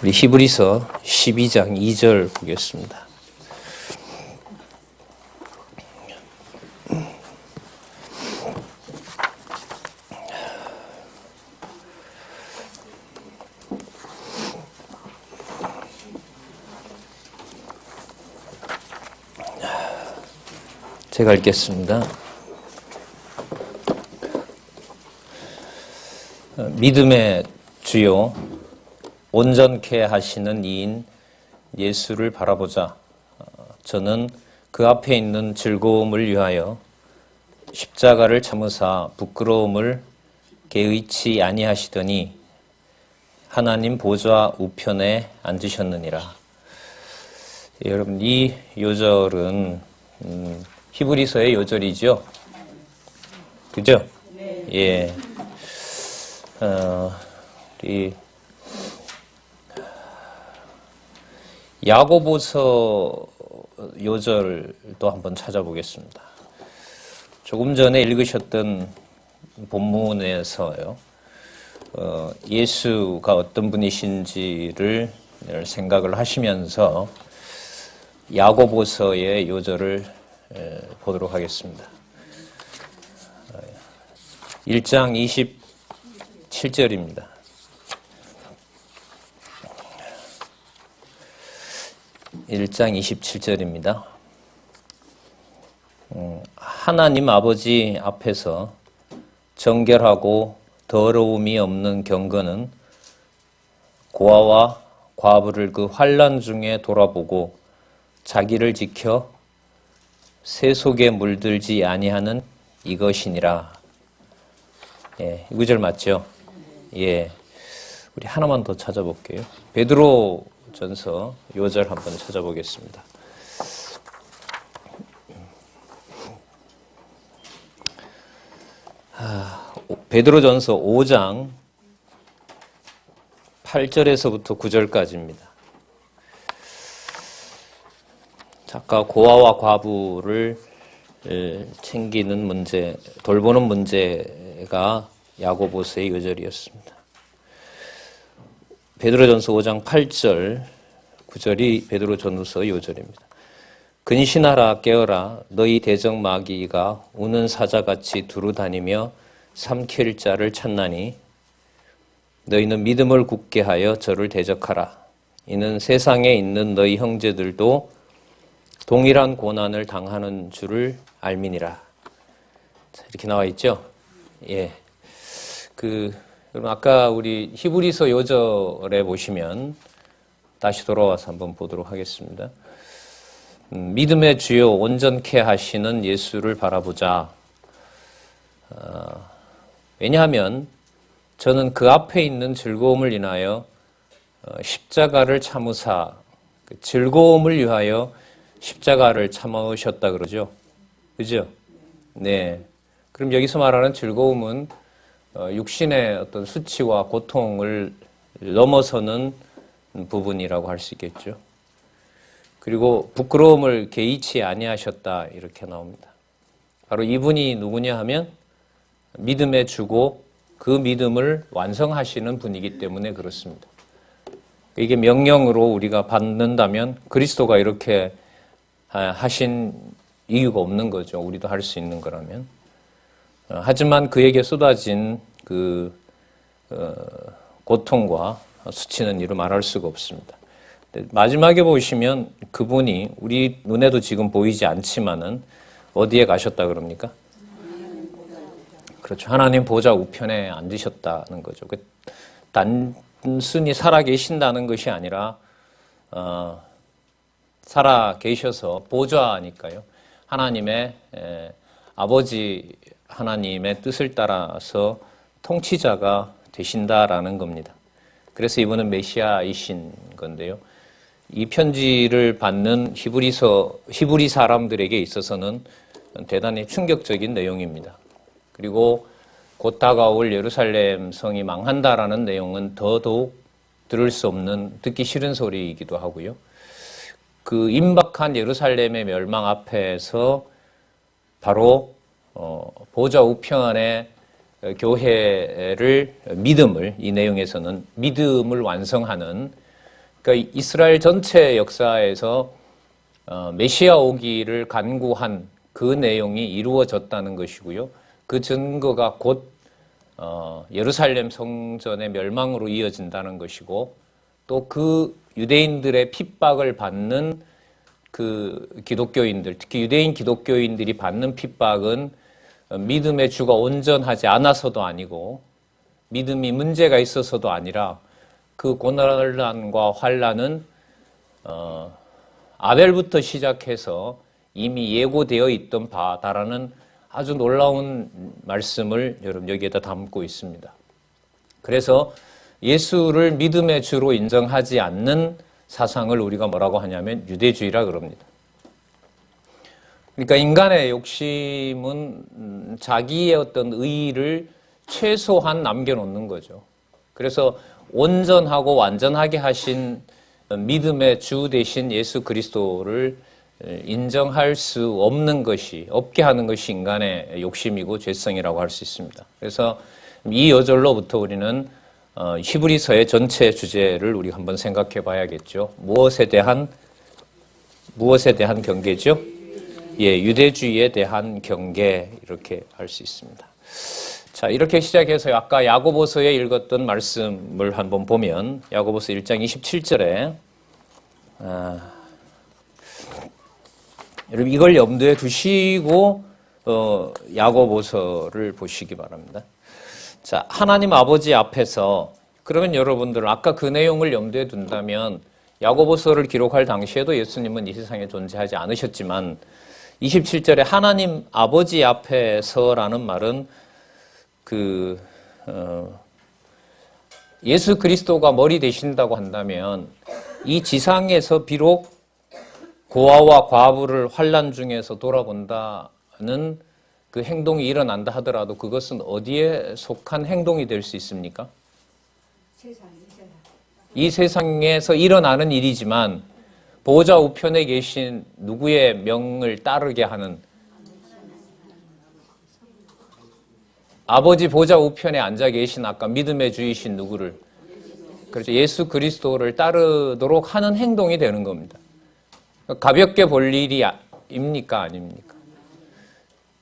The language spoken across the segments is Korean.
우리 히브리서 12장 2절 보겠습니다. 제가 읽겠습니다. 믿음의 주요 온전케 하시는 이인 예수를 바라보자. 저는 그 앞에 있는 즐거움을 위하여 십자가를 참으사 부끄러움을 개의치 아니하시더니 하나님 보좌 우편에 앉으셨느니라. 여러분, 이 요절은 히브리서의 요절이죠. 그죠? 네. 예. 이 야고보서 요절도 한번 찾아보겠습니다. 조금 전에 읽으셨던 본문에서요, 예수가 어떤 분이신지를 생각을 하시면서 야고보서의 요절을 보도록 하겠습니다. 1장 27절입니다. 하나님 아버지 앞에서 정결하고 더러움이 없는 경건은 고아와 과부를 그 환난 중에 돌아보고 자기를 지켜 새 속에 물들지 아니하는 이것이니라. 예, 이 구절 맞죠? 예, 우리 하나만 더 찾아볼게요. 베드로 전서 요절 한번 찾아보겠습니다. 베드로 전서 5장 8절에서부터 9절까지입니다. 아까 고아와 과부를 챙기는 문제, 돌보는 문제가 야고보서의 요절이었습니다. 베드로전서 5장 8절, 9절이 베드로전서 요절입니다. 근신하라 깨어라 너희 대적 마귀가 우는 사자같이 두루 다니며 삼킬 자를 찾나니 너희는 믿음을 굳게 하여 저를 대적하라. 이는 세상에 있는 너희 형제들도 동일한 고난을 당하는 줄을 알미니라. 자, 이렇게 나와 있죠? 예. 여러분, 아까 우리 히브리서 요절에 보시면 다시 돌아와서 한번 보도록 하겠습니다. 믿음의 주요 온전케 하시는 예수를 바라보자. 왜냐하면 저는 그 앞에 있는 즐거움을 인하여 십자가를 참으사, 그 즐거움을 위하여 십자가를 참으셨다 그러죠. 그죠? 네. 그럼 여기서 말하는 즐거움은 육신의 어떤 수치와 고통을 넘어서는 부분이라고 할 수 있겠죠. 그리고 부끄러움을 개의치 아니하셨다 이렇게 나옵니다. 바로 이분이 누구냐 하면 믿음의 주고 그 믿음을 완성하시는 분이기 때문에 그렇습니다. 이게 명령으로 우리가 받는다면 그리스도가 이렇게 하신 이유가 없는 거죠. 우리도 할 수 있는 거라면. 하지만 그에게 쏟아진 그 고통과 수치는 이루 말할 수가 없습니다. 마지막에 보시면 그분이 우리 눈에도 지금 보이지 않지만은 어디에 가셨다 그럽니까? 그렇죠. 하나님 보좌 우편에 앉으셨다는 거죠. 단순히 살아 계신다는 것이 아니라 살아 계셔서 보좌니까요. 하나님의 아버지 하나님의 뜻을 따라서 통치자가 되신다라는 겁니다. 그래서 이분은 메시아이신 건데요. 이 편지를 받는 히브리 사람들에게 있어서는 대단히 충격적인 내용입니다. 그리고 곧 다가올 예루살렘 성이 망한다라는 내용은 더더욱 들을 수 없는 듣기 싫은 소리이기도 하고요. 그 임박한 예루살렘의 멸망 앞에서 바로 보좌 우편에 교회를 믿음을 이 내용에서는 믿음을 완성하는 그러니까 이스라엘 전체 역사에서 메시아 오기를 간구한 그 내용이 이루어졌다는 것이고요. 그 증거가 곧 예루살렘 성전의 멸망으로 이어진다는 것이고 또 그 유대인들의 핍박을 받는 그 기독교인들, 특히 유대인 기독교인들이 받는 핍박은 믿음의 주가 온전하지 않아서도 아니고 믿음이 문제가 있어서도 아니라 그 고난과 환난은 아벨부터 시작해서 이미 예고되어 있던 바다라는 아주 놀라운 말씀을 여러분 여기에다 담고 있습니다. 그래서 예수를 믿음의 주로 인정하지 않는 사상을 우리가 뭐라고 하냐면 유대주의라 그럽니다. 그러니까 인간의 욕심은 자기의 어떤 의의를 최소한 남겨놓는 거죠. 그래서 온전하고 완전하게 하신 믿음의 주 되신 예수 그리스도를 인정할 수 없게 하는 것이 인간의 욕심이고 죄성이라고 할 수 있습니다. 그래서 이 여절로부터 우리는 히브리서의 전체 주제를 우리가 한번 생각해 봐야겠죠. 무엇에 대한 경계죠? 예, 유대주의에 대한 경계 이렇게 할 수 있습니다. 자, 이렇게 시작해서 아까 야고보서에 읽었던 말씀을 한번 보면 야고보서 1장 27절에 여러분 이걸 염두에 두시고 야고보서를 보시기 바랍니다. 자, 하나님 아버지 앞에서 그러면 여러분들 아까 그 내용을 염두에 둔다면 야고보서를 기록할 당시에도 예수님은 이 세상에 존재하지 않으셨지만 27절에 하나님 아버지 앞에서라는 말은 예수 그리스도가 머리 되신다고 한다면 이 지상에서 비록 고아와 과부를 환난 중에서 돌아본다는 그 행동이 일어난다 하더라도 그것은 어디에 속한 행동이 될 수 있습니까? 이 세상에서 일어나는 일이지만 보좌 우편에 계신 누구의 명을 따르게 하는 아버지 보좌 우편에 앉아 계신 아까 믿음의 주이신 누구를 그렇죠. 예수 그리스도를 따르도록 하는 행동이 되는 겁니다. 가볍게 볼 일입니까? 아닙니까?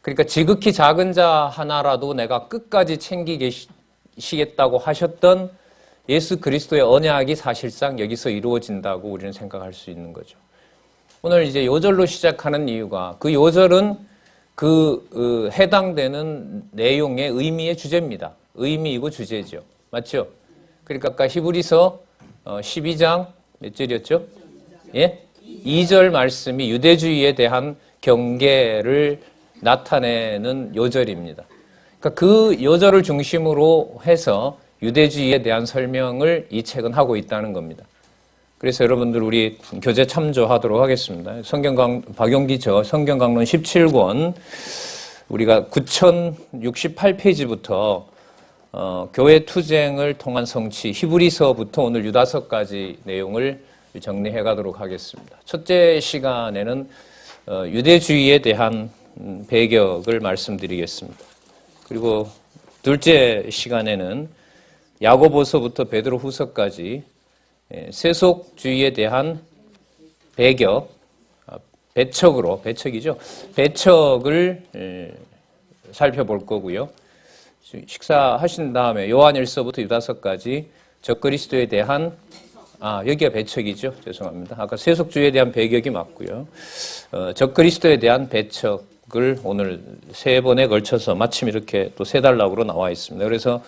그러니까 지극히 작은 자 하나라도 내가 끝까지 챙기시겠다고 하셨던 예수 그리스도의 언약이 사실상 여기서 이루어진다고 우리는 생각할 수 있는 거죠. 오늘 이제 요절로 시작하는 이유가 그 요절은 해당되는 내용의 의미의 주제입니다. 의미이고 주제죠. 맞죠? 그러니까 아까 히브리서 12장 몇 절이었죠? 예? 2절 말씀이 유대주의에 대한 경계를 나타내는 요절입니다. 그러니까 그 요절을 중심으로 해서 유대주의에 대한 설명을 이 책은 하고 있다는 겁니다. 그래서 여러분들 우리 교재 참조하도록 하겠습니다. 박용기 성경강론 17권 우리가 9068페이지부터 교회 투쟁을 통한 성취 히브리서부터 오늘 유다서까지 내용을 정리해 가도록 하겠습니다. 첫째 시간에는 유대주의에 대한 배경을 말씀드리겠습니다. 그리고 둘째 시간에는 야고보서부터 베드로후서까지 세속주의에 대한 배척을 살펴볼 거고요. 식사하신 다음에 요한일서부터 유다서까지 적그리스도에 대한 여기가 배척이죠. 죄송합니다. 아까 세속주의에 대한 배격이 맞고요. 적그리스도에 대한 배척을 오늘 세 번에 걸쳐서 마침 이렇게 또 세 단락으로 나와 있습니다. 그래서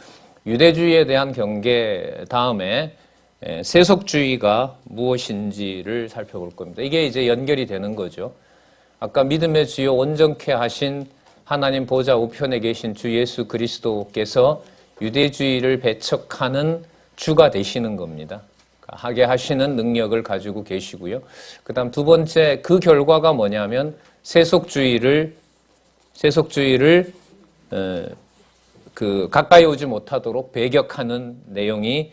유대주의에 대한 경계 다음에 세속주의가 무엇인지를 살펴볼 겁니다. 이게 이제 연결이 되는 거죠. 아까 믿음의 주요 온전케 하신 하나님 보좌 우편에 계신 주 예수 그리스도께서 유대주의를 배척하는 주가 되시는 겁니다. 하게 하시는 능력을 가지고 계시고요. 그 다음 두 번째 그 결과가 뭐냐면 세속주의를 가까이 오지 못하도록 배격하는 내용이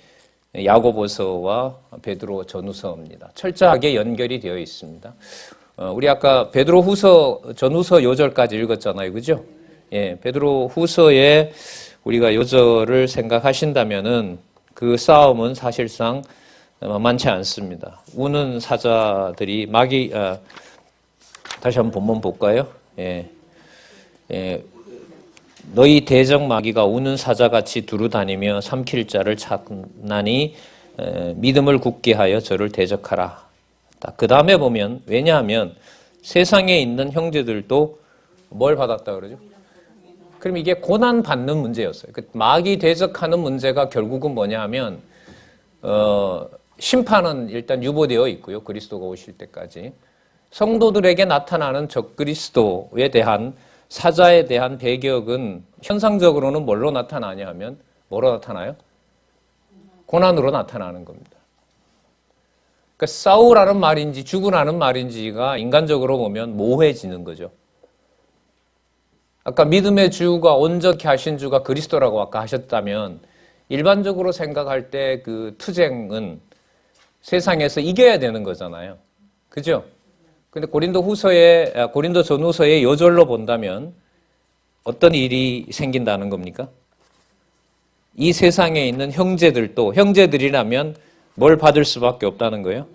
야고보서와 베드로 전후서입니다. 철저하게 연결이 되어 있습니다. 우리 아까 베드로 후서 전후서 요절까지 읽었잖아요. 그죠? 예, 베드로 후서에 우리가 요절을 생각하신다면은 그 싸움은 사실상 만만치 않습니다. 우는 사자들이 다시 한번 본문 볼까요? 너희 대적 마귀가 우는 사자같이 두루 다니며 삼킬 자를 찾나니 믿음을 굳게 하여 저를 대적하라. 그 다음에 보면, 왜냐하면 세상에 있는 형제들도 뭘 받았다 그러죠? 그럼 이게 고난 받는 문제였어요. 마귀 대적하는 문제가 결국은 뭐냐 하면 심판은 일단 유보되어 있고요. 그리스도가 오실 때까지. 성도들에게 나타나는 적그리스도에 대한 사자에 대한 배격은 현상적으로는 뭘로 나타나냐 하면 뭐로 나타나요? 고난으로 나타나는 겁니다. 그러니까 싸우라는 말인지 죽으라는 말인지가 인간적으로 보면 모호해지는 거죠. 아까 믿음의 주가 온전케 하신 주가 그리스도라고 아까 하셨다면 일반적으로 생각할 때 그 투쟁은 세상에서 이겨야 되는 거잖아요. 그죠? 근데 고린도 전후서의 요절로 본다면 어떤 일이 생긴다는 겁니까? 이 세상에 있는 형제들이라면 뭘 받을 수밖에 없다는 거예요?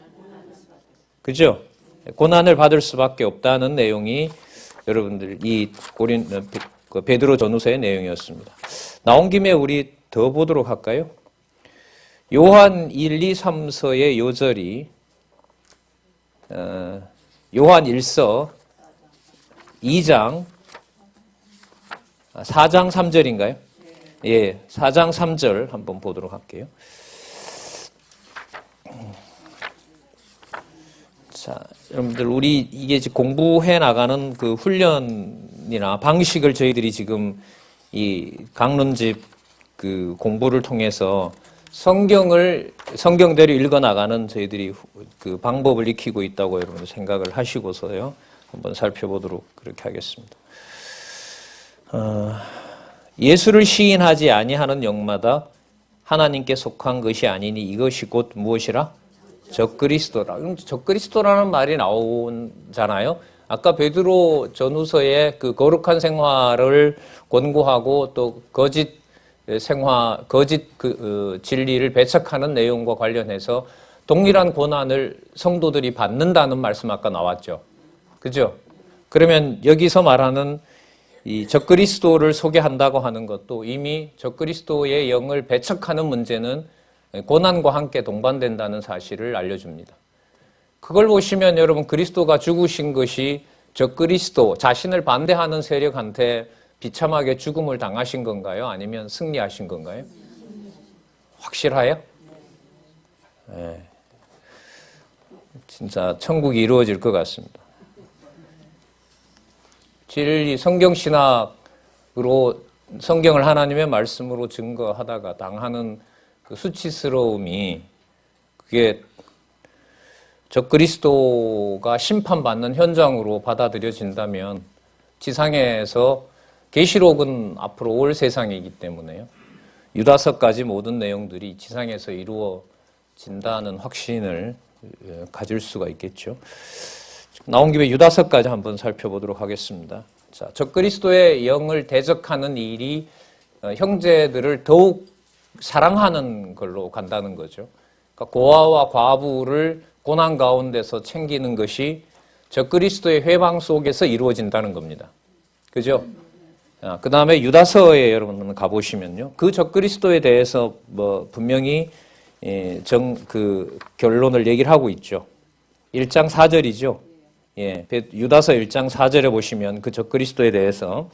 그죠? 고난을 받을 수밖에 없다는 내용이 여러분들 이 베드로 전후서의 내용이었습니다. 나온 김에 우리 더 보도록 할까요? 요한 1, 2, 3서의 요절이 요한 1서 2장 4장 3절인가요? 예, 4장 3절 한번 보도록 할게요. 자, 여러분들 우리 이게 공부해 나가는 그 훈련이나 방식을 저희들이 지금 이 강론집 그 공부를 통해서 성경대로 읽어 나가는 저희들이 그 방법을 익히고 있다고 여러분들 생각을 하시고서요. 한번 살펴보도록 그렇게 하겠습니다. 예수를 시인하지 아니하는 영마다 하나님께 속한 것이 아니니 이것이 곧 무엇이라? 적그리스도라. 적그리스도라는 말이 나오잖아요. 아까 베드로 전후서에 그 거룩한 생활을 권고하고 또 거짓 진리를 배척하는 내용과 관련해서 동일한 고난을 성도들이 받는다는 말씀 아까 나왔죠. 그죠? 그러면 여기서 말하는 이 적그리스도를 소개한다고 하는 것도 이미 적그리스도의 영을 배척하는 문제는 고난과 함께 동반된다는 사실을 알려줍니다. 그걸 보시면 여러분 그리스도가 죽으신 것이 적그리스도, 자신을 반대하는 세력한테 비참하게 죽음을 당하신 건가요? 아니면 승리하신 건가요? 확실해요? 네. 진짜 천국이 이루어질 것 같습니다. 진리 성경신학으로 성경을 하나님의 말씀으로 증거하다가 당하는 그 수치스러움이 그게 적그리스도가 심판받는 현장으로 받아들여진다면 지상에서 계시록은 앞으로 올 세상이기 때문에요. 유다서까지 모든 내용들이 지상에서 이루어진다는 확신을 가질 수가 있겠죠. 나온 김에 유다서까지 한번 살펴보도록 하겠습니다. 자, 적그리스도의 영을 대적하는 일이 형제들을 더욱 사랑하는 걸로 간다는 거죠. 그러니까 고아와 과부를 고난 가운데서 챙기는 것이 적그리스도의 회방 속에서 이루어진다는 겁니다. 그죠? 그 다음에 유다서에 여러분 가보시면요. 그 적그리스도에 대해서 분명히 그 결론을 얘기를 하고 있죠. 1장 4절이죠. 예, 유다서 1장 4절에 보시면 그 적그리스도에 대해서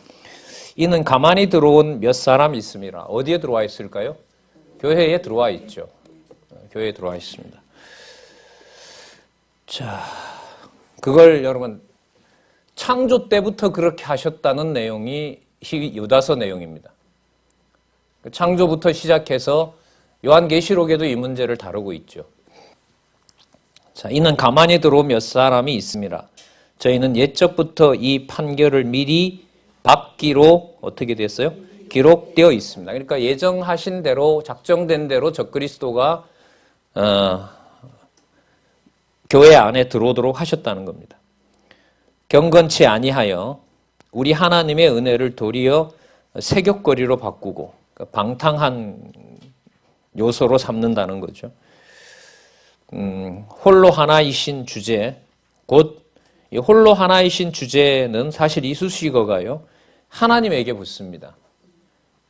이는 가만히 들어온 몇 사람이 있습니다. 어디에 들어와 있을까요? 교회에 들어와 있죠. 교회에 들어와 있습니다. 자, 그걸 여러분 창조 때부터 그렇게 하셨다는 내용이 유다서 내용입니다. 창조부터 시작해서 요한계시록에도 이 문제를 다루고 있죠. 자, 이는 가만히 들어온 몇 사람이 있습니다. 저희는 옛적부터 이 판결을 미리 받기로 어떻게 됐어요? 기록되어 있습니다. 그러니까 예정하신 대로 작정된 대로 적그리스도가 교회 안에 들어오도록 하셨다는 겁니다. 경건치 아니하여 우리 하나님의 은혜를 도리어 세격거리로 바꾸고 방탕한 요소로 삼는다는 거죠. 홀로 하나이신 주제, 곧 이 홀로 하나이신 주제는 사실 이 수식어가요, 하나님에게 붙습니다.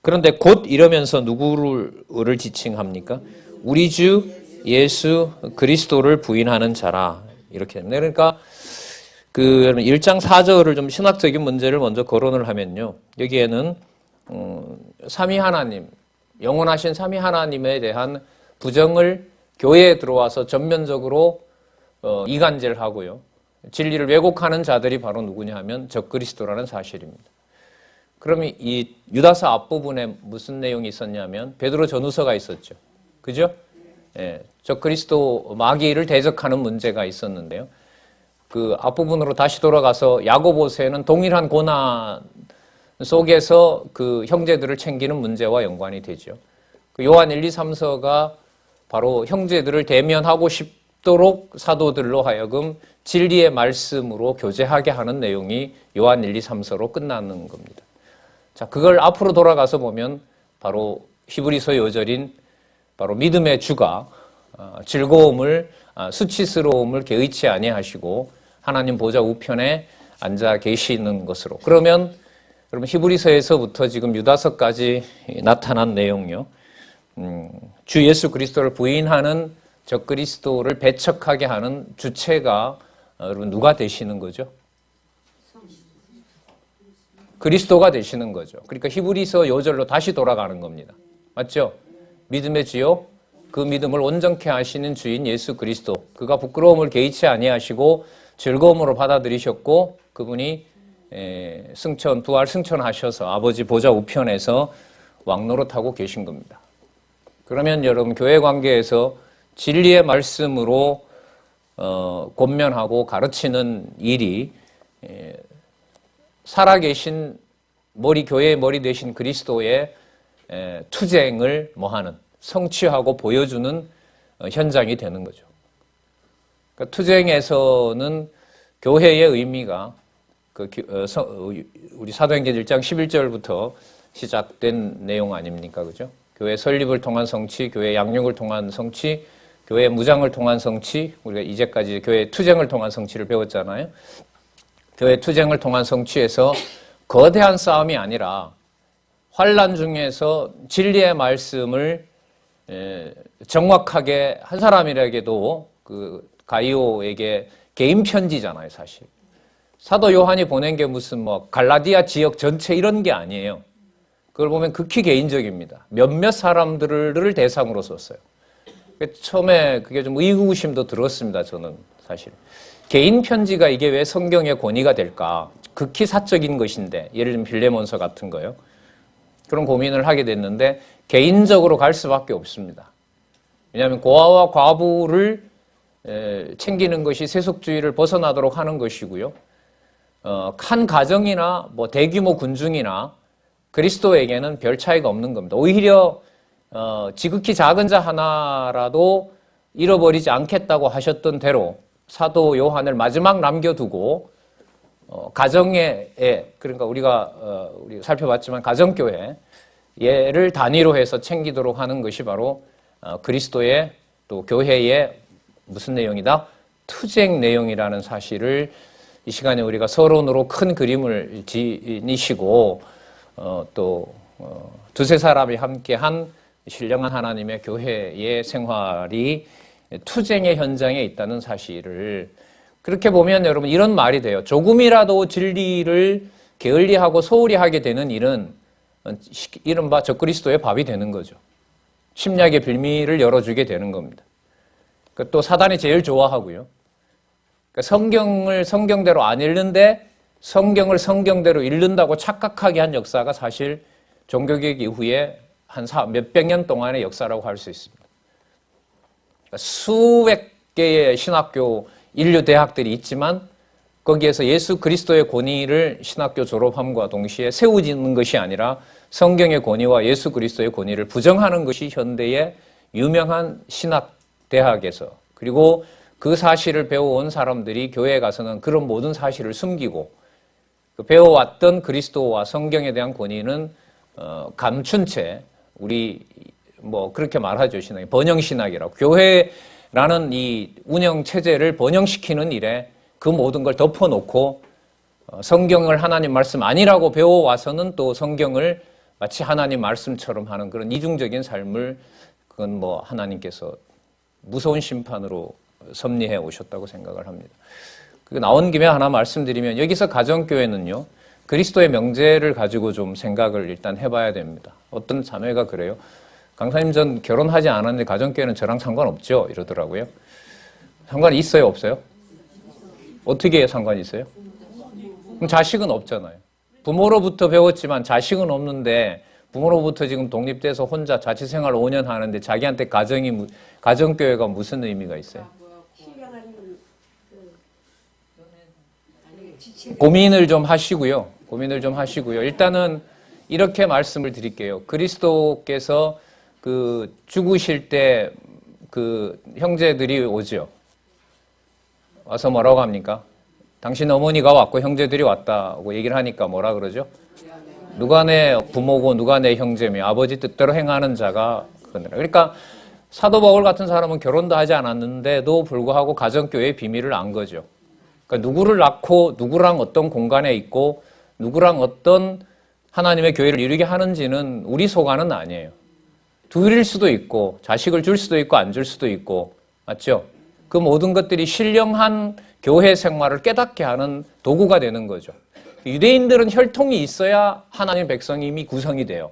그런데 곧 이러면서 누구를 지칭합니까? 우리 주 예수 그리스도를 부인하는 자라, 이렇게 됩니다. 그러니까 그 1장 4절을 좀 신학적인 문제를 먼저 거론을 하면요, 여기에는 삼위 하나님, 영원하신 삼위 하나님에 대한 부정을 교회에 들어와서 전면적으로 이간질 하고요, 진리를 왜곡하는 자들이 바로 누구냐 하면 적그리스도라는 사실입니다. 그러면 이 유다서 앞부분에 무슨 내용이 있었냐면 베드로 전후서가 있었죠. 그죠? 예, 적그리스도 마귀를 대적하는 문제가 있었는데요. 그 앞부분으로 다시 돌아가서 야고보서에는 동일한 고난 속에서 그 형제들을 챙기는 문제와 연관이 되죠. 그 요한 1, 2, 3서가 바로 형제들을 대면하고 싶도록 사도들로 하여금 진리의 말씀으로 교제하게 하는 내용이 요한 1, 2, 3서로 끝나는 겁니다. 자, 그걸 앞으로 돌아가서 보면 바로 히브리서 요절인 바로 믿음의 주가 즐거움을, 수치스러움을 개의치 아니하시고 하나님 보좌 우편에 앉아 계시는 것으로. 그러면 여러분 히브리서에서부터 지금 유다서까지 나타난 내용요, 주 예수 그리스도를 부인하는 적그리스도를 배척하게 하는 주체가 여러분 누가 되시는 거죠? 그리스도가 되시는 거죠. 그러니까 히브리서 요절로 다시 돌아가는 겁니다. 맞죠? 믿음의 주요, 그 믿음을 온전케 하시는 주인 예수 그리스도, 그가 부끄러움을 개의치 아니하시고 즐거움으로 받아들이셨고 그분이 부활 승천하셔서 아버지 보좌 우편에서 왕노릇하고 계신 겁니다. 그러면 여러분 교회 관계에서 진리의 말씀으로 권면하고 가르치는 일이 살아계신 교회의 머리 되신 그리스도의 투쟁을 뭐하는, 성취하고 보여주는 현장이 되는 거죠. 그러니까 투쟁에서는 교회의 의미가 우리 사도행전 1장 11절부터 시작된 내용 아닙니까? 그죠? 교회 설립을 통한 성취, 교회 양육을 통한 성취, 교회 무장을 통한 성취, 우리가 이제까지 교회 투쟁을 통한 성취를 배웠잖아요. 교회 투쟁을 통한 성취에서 거대한 싸움이 아니라 환난 중에서 진리의 말씀을 정확하게 한 사람이라게도 그 가이오에게 개인 편지잖아요, 사실. 사도 요한이 보낸 게 무슨 갈라디아 지역 전체 이런 게 아니에요. 그걸 보면 극히 개인적입니다. 몇몇 사람들을 대상으로 썼어요. 처음에 그게 좀 의구심도 들었습니다, 저는 사실. 개인 편지가 이게 왜 성경의 권위가 될까? 극히 사적인 것인데, 예를 들면 빌레몬서 같은 거요. 그런 고민을 하게 됐는데 개인적으로 갈 수밖에 없습니다. 왜냐하면 고아와 과부를 챙기는 것이 세속주의를 벗어나도록 하는 것이고요. 한 가정이나 대규모 군중이나 그리스도에게는 별 차이가 없는 겁니다. 오히려 지극히 작은 자 하나라도 잃어버리지 않겠다고 하셨던 대로 사도 요한을 마지막 남겨두고 가정에, 그러니까 우리가 살펴봤지만 가정교회 얘를 단위로 해서 챙기도록 하는 것이 바로 그리스도의 또 교회의 무슨 내용이다? 투쟁 내용이라는 사실을 이 시간에 우리가 서론으로 큰 그림을 지니시고 또 두세 사람이 함께한 신령한 하나님의 교회의 생활이 투쟁의 현장에 있다는 사실을, 그렇게 보면 여러분 이런 말이 돼요. 조금이라도 진리를 게을리하고 소홀히 하게 되는 일은 이른바 적그리스도의 밥이 되는 거죠. 침략의 빌미를 열어주게 되는 겁니다. 또 사단이 제일 좋아하고요. 성경을 성경대로 안 읽는데 성경을 성경대로 읽는다고 착각하게 한 역사가 사실 종교개혁 이후에 한 몇백 년 동안의 역사라고 할 수 있습니다. 수백 개의 신학교 인류 대학들이 있지만 거기에서 예수 그리스도의 권위를 신학교 졸업함과 동시에 세우지는 것이 아니라 성경의 권위와 예수 그리스도의 권위를 부정하는 것이 현대의 유명한 신학 대학에서, 그리고 그 사실을 배워온 사람들이 교회에 가서는 그런 모든 사실을 숨기고 배워왔던 그리스도와 성경에 대한 권위는 감춘 채 우리 뭐 그렇게 말하죠. 신앙이 번영신학이라고. 교회라는 이 운영체제를 번영시키는 일에 그 모든 걸 덮어놓고 성경을 하나님 말씀 아니라고 배워와서는 또 성경을 마치 하나님 말씀처럼 하는 그런 이중적인 삶을 그건 뭐 하나님께서 무서운 심판으로 섭리해 오셨다고 생각을 합니다. 그 나온 김에 하나 말씀드리면 여기서 가정교회는요. 그리스도의 명제를 가지고 좀 생각을 일단 해봐야 됩니다. 어떤 자매가 그래요. 강사님 전 결혼하지 않았는데 가정교회는 저랑 상관없죠? 이러더라고요. 상관이 있어요? 없어요? 어떻게 상관이 있어요? 그럼 자식은 없잖아요. 부모로부터 배웠지만 자식은 없는데 부모로부터 지금 독립돼서 혼자 자취생활 5년 하는데 자기한테 가정교회가 무슨 의미가 있어요? 고민을 좀 하시고요. 일단은 이렇게 말씀을 드릴게요. 그리스도께서 그 죽으실 때 그 형제들이 오죠. 와서 뭐라고 합니까? 당신 어머니가 왔고 형제들이 왔다고 얘기를 하니까 뭐라 그러죠? 누가 내 부모고 누가 내 형제며 아버지 뜻대로 행하는 자가 그거니라. 그러니까 사도 바울 같은 사람은 결혼도 하지 않았는데도 불구하고 가정교회의 비밀을 안 거죠. 그러니까 누구를 낳고 누구랑 어떤 공간에 있고 누구랑 어떤 하나님의 교회를 이루게 하는지는 우리 소관은 아니에요. 둘일 수도 있고 자식을 줄 수도 있고 안 줄 수도 있고 맞죠? 그 모든 것들이 신령한 교회 생활을 깨닫게 하는 도구가 되는 거죠. 유대인들은 혈통이 있어야 하나님의 백성임이 구성이 돼요.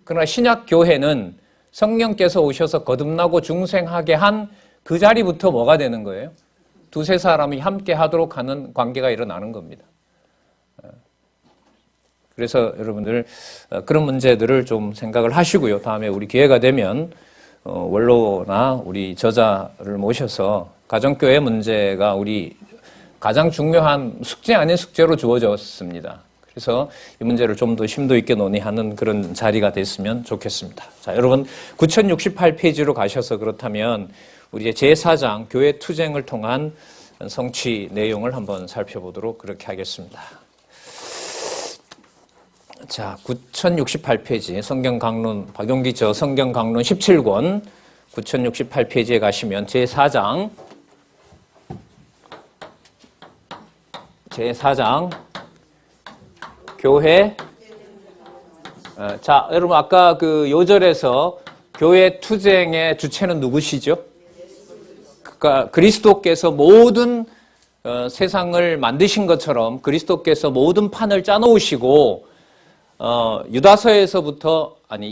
그러나 신약 교회는 성령께서 오셔서 거듭나고 중생하게 한 그 자리부터 뭐가 되는 거예요? 두세 사람이 함께 하도록 하는 관계가 일어나는 겁니다. 그래서 여러분들 그런 문제들을 좀 생각을 하시고요. 다음에 우리 기회가 되면 원로나 우리 저자를 모셔서 가정교회 문제가 우리 가장 중요한 숙제 아닌 숙제로 주어졌습니다. 그래서 이 문제를 좀 더 심도 있게 논의하는 그런 자리가 됐으면 좋겠습니다. 자, 여러분 9068페이지로 가셔서 그렇다면 우리 제4장 교회 투쟁을 통한 성취 내용을 한번 살펴보도록 그렇게 하겠습니다. 자, 9068페이지 성경 강론 박용기 저 성경 강론 17권 9068페이지에 가시면 제4장 교회 자, 여러분 아까 그 요절에서 교회 투쟁의 주체는 누구시죠? 그러니까 그리스도께서 모든 세상을 만드신 것처럼 그리스도께서 모든 판을 짜놓으시고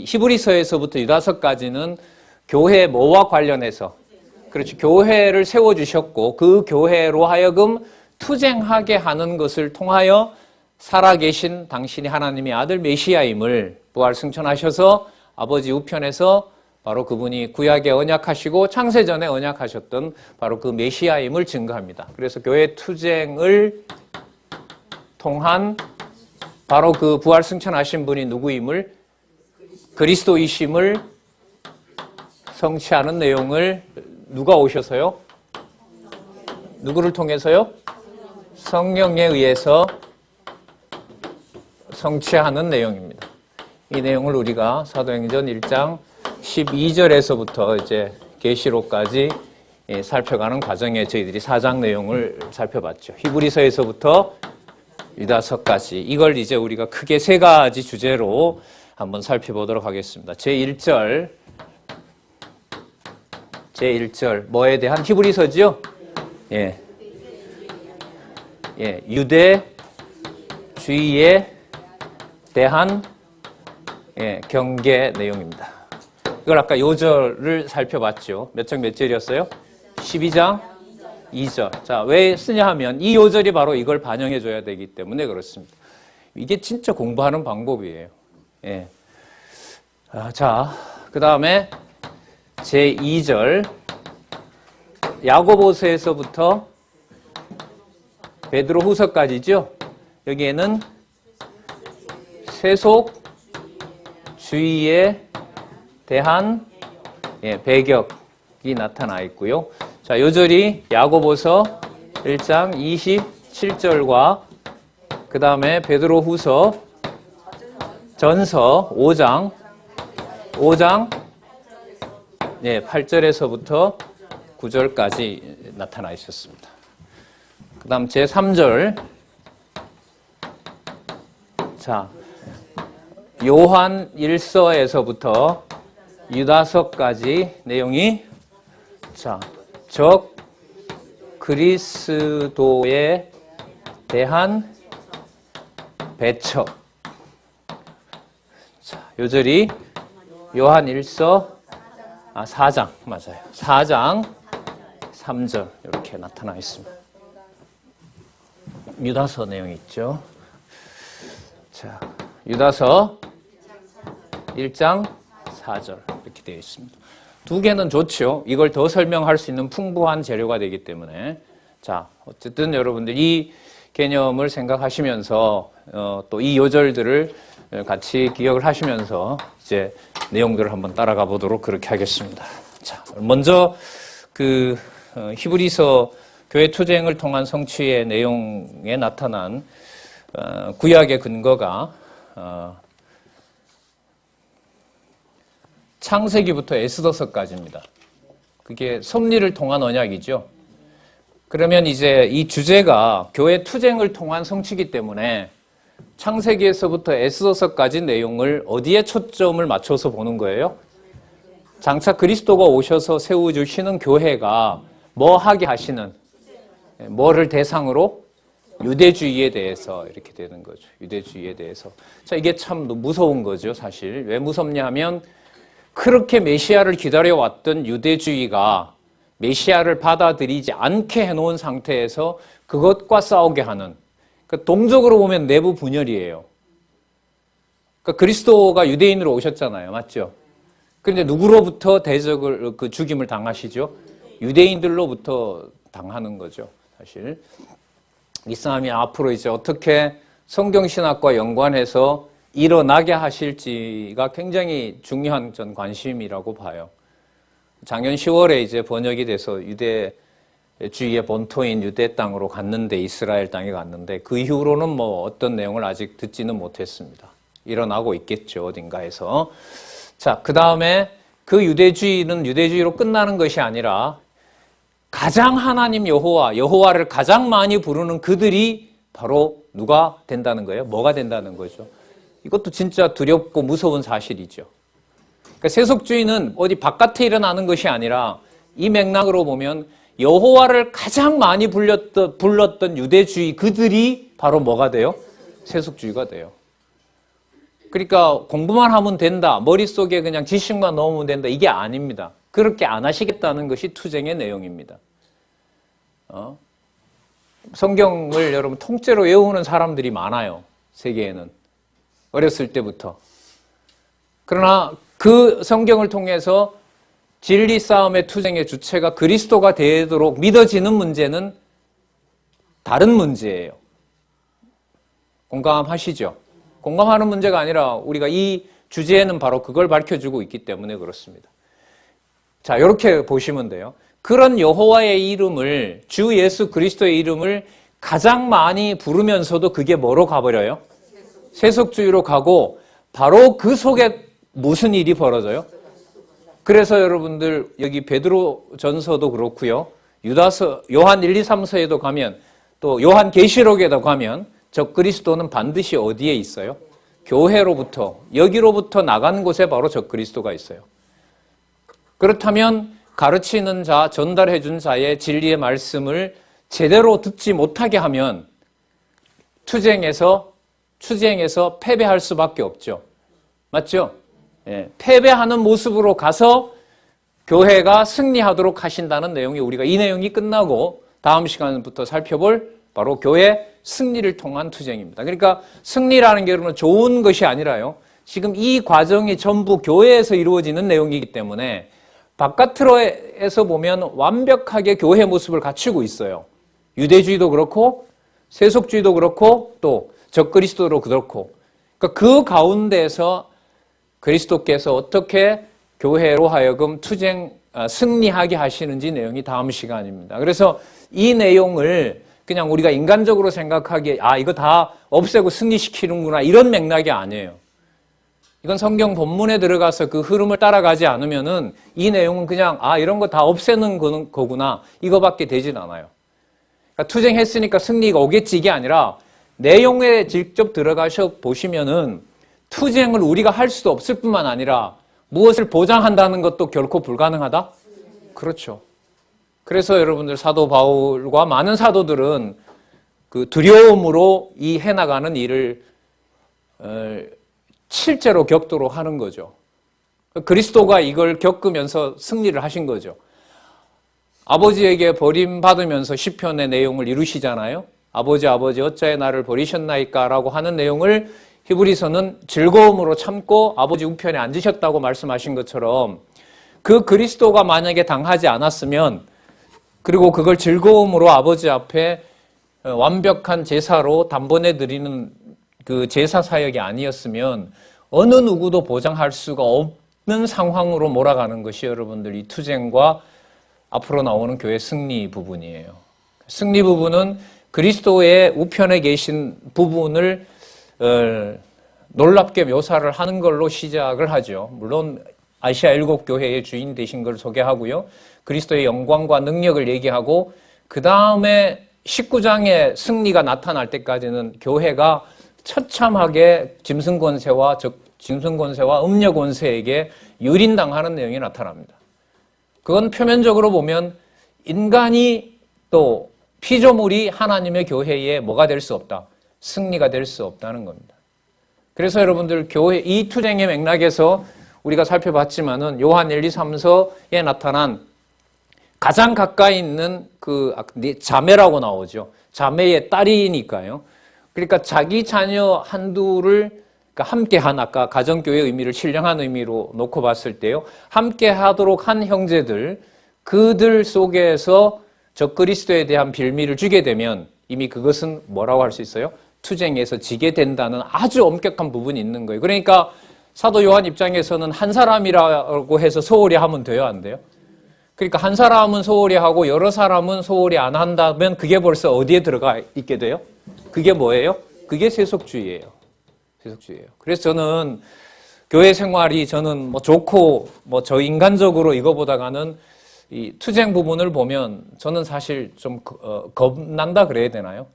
히브리서에서부터 유다서까지는 교회 뭐와 관련해서 그렇죠. 교회를 세워주셨고 그 교회로 하여금 투쟁하게 하는 것을 통하여 살아계신 당신이 하나님의 아들 메시아임을 부활승천하셔서 아버지 우편에서 바로 그분이 구약에 언약하시고 창세전에 언약하셨던 바로 그 메시아임을 증거합니다. 그래서 교회 투쟁을 통한 바로 그 부활승천하신 분이 누구임을 그리스도이심을 성취하는 내용을 누가 오셔서요? 누구를 통해서요? 성령에 의해서 성취하는 내용입니다. 이 내용을 우리가 사도행전 1장 12절에서부터 이제 계시록까지 살펴가는 과정에 저희들이 4장 내용을 살펴봤죠. 히브리서에서부터 유다서까지 이걸 이제 우리가 크게 세 가지 주제로 한번 살펴보도록 하겠습니다. 제1절 뭐에 대한 히브리서지요? 예, 유대주의에 대한 경계 내용입니다. 이걸 아까 요절을 살펴봤죠. 몇 장 몇 절이었어요? 12장 2절. 자, 왜 쓰냐 하면 이 요절이 바로 이걸 반영해 줘야 되기 때문에 그렇습니다. 이게 진짜 공부하는 방법이에요. 예. 자, 그 다음에 제2절 야고보서에서부터 베드로 후서까지죠. 여기에는 세속주의에 대한 배격이 나타나 있고요. 자, 요절이 야고보서 1장 27절과 그 다음에 베드로 후서 전서 5장 5장 8절에서부터 9절까지 나타나 있었습니다. 그 다음 제3절. 자, 요한 1서에서부터 유다서까지 내용이, 자, 적 그리스도에 대한 배척. 자, 요절이 요한 1서 4장, 맞아요. 4장 3절 이렇게 나타나 있습니다. 유다서 내용이 있죠. 자, 유다서 1장 4절 이렇게 되어 있습니다. 두 개는 좋죠. 이걸 더 설명할 수 있는 풍부한 재료가 되기 때문에. 자, 어쨌든 여러분들 이 개념을 생각하시면서 또 이 요절들을 같이 기억을 하시면서 이제 내용들을 한번 따라가 보도록 그렇게 하겠습니다. 자, 먼저 그 히브리서 교회 투쟁을 통한 성취의 내용에 나타난 구약의 근거가 창세기부터 에스더서까지입니다. 그게 섭리를 통한 언약이죠. 그러면 이제 이 주제가 교회 투쟁을 통한 성취이기 때문에 창세기에서부터 에스더서까지 내용을 어디에 초점을 맞춰서 보는 거예요? 장차 그리스도가 오셔서 세워주시는 교회가 뭐 하게 하시는, 뭐를 대상으로? 유대주의에 대해서 이렇게 되는 거죠. 유대주의에 대해서. 자, 이게 참 무서운 거죠, 사실. 왜 무섭냐 하면 그렇게 메시아를 기다려왔던 유대주의가 메시아를 받아들이지 않게 해놓은 상태에서 그것과 싸우게 하는, 그러니까 동적으로 보면 내부 분열이에요. 그러니까 그리스도가 유대인으로 오셨잖아요. 맞죠? 그런데 누구로부터 대적을, 죽임을 당하시죠? 유대인들로부터 당하는 거죠, 사실. 이스라엘이 앞으로 이제 어떻게 성경신학과 연관해서 일어나게 하실지가 굉장히 중요한 전 관심이라고 봐요. 작년 10월에 이제 번역이 돼서 유대주의의 본토인 유대 땅으로 갔는데, 이스라엘 땅에 갔는데, 그 이후로는 뭐 어떤 내용을 아직 듣지는 못했습니다. 일어나고 있겠죠, 어딘가에서. 자, 그 다음에 그 유대주의는 유대주의로 끝나는 것이 아니라 가장 하나님 여호와를 가장 많이 부르는 그들이 바로 누가 된다는 거예요? 뭐가 된다는 거죠? 이것도 진짜 두렵고 무서운 사실이죠. 그러니까 세속주의는 어디 바깥에 일어나는 것이 아니라 이 맥락으로 보면 여호와를 가장 많이 불렀던 유대주의 그들이 바로 뭐가 돼요? 세속주의가 돼요. 그러니까 공부만 하면 된다, 머릿속에 그냥 지식만 넣으면 된다, 이게 아닙니다. 그렇게 안 하시겠다는 것이 투쟁의 내용입니다. 성경을 여러분 통째로 외우는 사람들이 많아요, 세계에는. 어렸을 때부터. 그러나 그 성경을 통해서 진리 싸움의 투쟁의 주체가 그리스도가 되도록 믿어지는 문제는 다른 문제예요. 공감하시죠? 공감하는 문제가 아니라 우리가 이 주제에는 바로 그걸 밝혀주고 있기 때문에 그렇습니다. 자, 이렇게 보시면 돼요. 그런 여호와의 이름을, 주 예수 그리스도의 이름을 가장 많이 부르면서도 그게 뭐로 가버려요? 세속주의로 가고, 바로 그 속에 무슨 일이 벌어져요? 그래서 여러분들 여기 베드로 전서도 그렇고요, 유다서, 요한 1, 2, 3서에도 가면, 또 요한 계시록에도 가면 적 그리스도는 반드시 어디에 있어요? 교회로부터, 여기로부터 나간 곳에 바로 적 그리스도가 있어요. 그렇다면 가르치는 자, 전달해 준 자의 진리의 말씀을 제대로 듣지 못하게 하면 투쟁에서 패배할 수밖에 없죠. 맞죠? 예, 패배하는 모습으로 가서 교회가 승리하도록 하신다는 내용이, 우리가 이 내용이 끝나고 다음 시간부터 살펴볼 바로 교회 승리를 통한 투쟁입니다. 그러니까 승리라는 게 여러분 좋은 것이 아니라요, 지금 이 과정이 전부 교회에서 이루어지는 내용이기 때문에 바깥으로에서 보면 완벽하게 교회 모습을 갖추고 있어요. 유대주의도 그렇고 세속주의도 그렇고 또 적그리스도도 그렇고. 그러니까 그 가운데서 그리스도께서 어떻게 교회로 하여금 승리하게 하시는지 내용이 다음 시간입니다. 그래서 이 내용을 그냥 우리가 인간적으로 생각하기에 이거 다 없애고 승리시키는구나, 이런 맥락이 아니에요. 이건 성경 본문에 들어가서 그 흐름을 따라가지 않으면은 이 내용은 그냥 이런 거 다 없애는 거구나 이거밖에 되진 않아요. 그러니까 투쟁했으니까 승리가 오겠지 이게 아니라 내용에 직접 들어가셔 보시면은 투쟁을 우리가 할 수도 없을 뿐만 아니라 무엇을 보장한다는 것도 결코 불가능하다? 그렇죠. 그래서 여러분들 사도 바울과 많은 사도들은 그 두려움으로 이 해나가는 일을 실제로 겪도록 하는 거죠. 그리스도가 이걸 겪으면서 승리를 하신 거죠. 아버지에게 버림받으면서 시편의 내용을 이루시잖아요. 아버지 어찌하여 나를 버리셨나이까 라고 하는 내용을 히브리서는 즐거움으로 참고 아버지 우편에 앉으셨다고 말씀하신 것처럼 그 그리스도가 만약에 당하지 않았으면 그리고 그걸 즐거움으로 아버지 앞에 완벽한 제사로 단번에 드리는 그 제사 사역이 아니었으면 어느 누구도 보장할 수가 없는 상황으로 몰아가는 것이 여러분들 이 투쟁과 앞으로 나오는 교회 승리 부분이에요. 승리 부분은 그리스도의 우편에 계신 부분을 놀랍게 묘사를 하는 걸로 시작을 하죠. 물론 아시아 7교회의 주인 되신 걸 소개하고요. 그리스도의 영광과 능력을 얘기하고 그 다음에 19장의 승리가 나타날 때까지는 교회가 처참하게 짐승 권세와 음녀 권세에게 유린당하는 내용이 나타납니다. 그건 표면적으로 보면 인간이 또 피조물이 하나님의 교회에 뭐가 될 수 없다. 승리가 될 수 없다는 겁니다. 그래서 여러분들 교회 이 투쟁의 맥락에서 우리가 살펴봤지만은 요한 1, 2, 3서에 나타난 가장 가까이 있는 그 자매라고 나오죠. 자매의 딸이니까요. 그러니까 자기 자녀 한두를 함께한 아까 가정교회의 의미를 신령한 의미로 놓고 봤을 때요. 함께하도록 한 형제들 그들 속에서 적그리스도에 대한 빌미를 주게 되면 이미 그것은 뭐라고 할 수 있어요? 투쟁에서 지게 된다는 아주 엄격한 부분이 있는 거예요. 그러니까 사도 요한 입장에서는 한 사람이라고 해서 소홀히 하면 돼요? 안 돼요? 그러니까 한 사람은 소홀히 하고 여러 사람은 소홀히 안 한다면 그게 벌써 어디에 들어가 있게 돼요? 그게 뭐예요? 그게 세속주의예요. 세속주의예요. 그래서 저는 교회 생활이 저는 좋고 저 인간적으로 이거보다가는 이 투쟁 부분을 보면 저는 사실 좀 겁난다 그래야 되나요?